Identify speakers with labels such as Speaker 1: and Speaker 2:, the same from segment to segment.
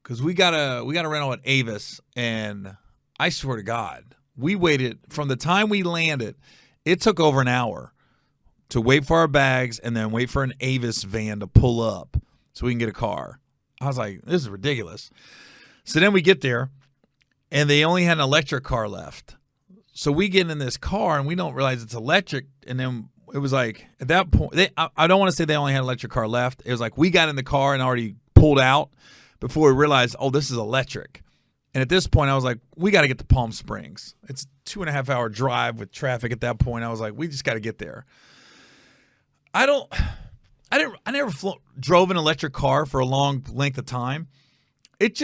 Speaker 1: because we got a rental at Avis, and I swear to God, we waited from the time we landed. It took over an hour to wait for our bags and then wait for an Avis van to pull up so we can get a car. I was like, this is ridiculous. So then we get there, and they only had an electric car left. So we get in this car, and we don't realize it's electric. And then it was like, at that point, I don't want to say they only had an electric car left. It was like we got in the car and already pulled out before we realized, oh, this is electric. And at this point, I was like, we got to get to Palm Springs. It's a 2.5-hour drive with traffic at that point. I was like, we just got to get there. I never drove an electric car for a long length of time. It's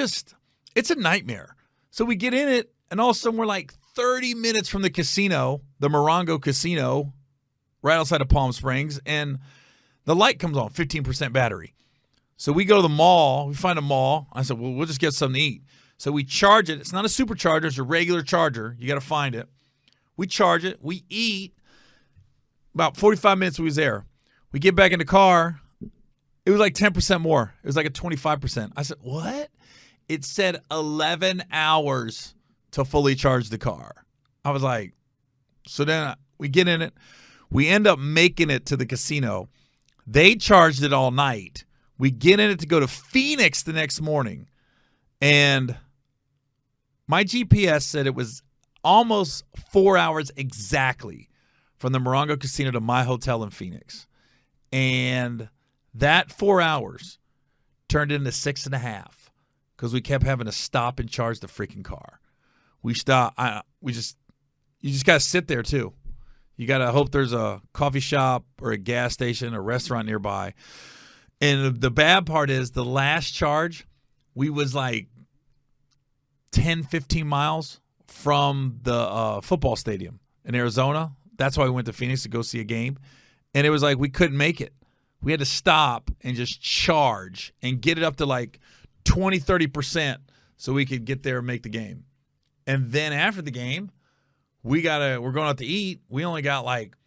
Speaker 1: a nightmare. So we get in it, and all of a sudden we're like 30 minutes from the casino, the Morongo Casino, right outside of Palm Springs, and the light comes on, 15% battery. So we go to the mall. We find a mall. I said, well, we'll just get something to eat. So we charge it. It's not a supercharger. It's a regular charger. You got to find it. We charge it. We eat. About 45 minutes we was there. We get back in the car. It was like 10% more. It was like a 25%. I said, what? It said 11 hours to fully charge the car. I was like, so then we get in it. We end up making it to the casino. They charged it all night. We get in it to go to Phoenix the next morning. And my GPS said it was almost 4 hours exactly from the Morongo Casino to my hotel in Phoenix. And that 4 hours turned into 6.5 because we kept having to stop and charge the freaking car. We stopped. You just got to sit there too. You got to hope there's a coffee shop or a gas station or restaurant nearby. And the bad part is the last charge, we was like 10, 15 miles from the football stadium in Arizona. That's why we went to Phoenix to go see a game. And it was like we couldn't make it. We had to stop and just charge and get it up to like 20, 30% so we could get there and make the game. And then after the game, we're going out to eat. We only got like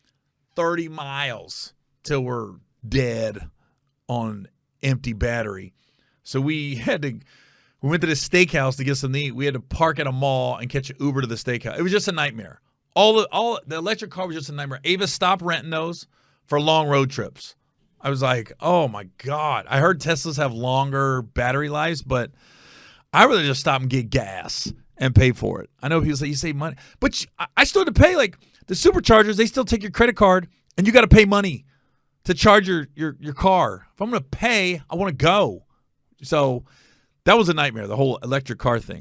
Speaker 1: 30 miles till we're dead on empty battery. So we went to the steakhouse to get something to eat. We had to park at a mall and catch an Uber to the steakhouse. It was just a nightmare. The electric car was just a nightmare. Avis stopped renting those for long road trips. I was like, oh my God. I heard Teslas have longer battery lives, but I'd rather just stop and get gas and pay for it. I know people say you save money, but I still have to pay. Like the superchargers, they still take your credit card and you got to pay money to charge your car. If I'm going to pay, I want to go. So that was a nightmare, the whole electric car thing.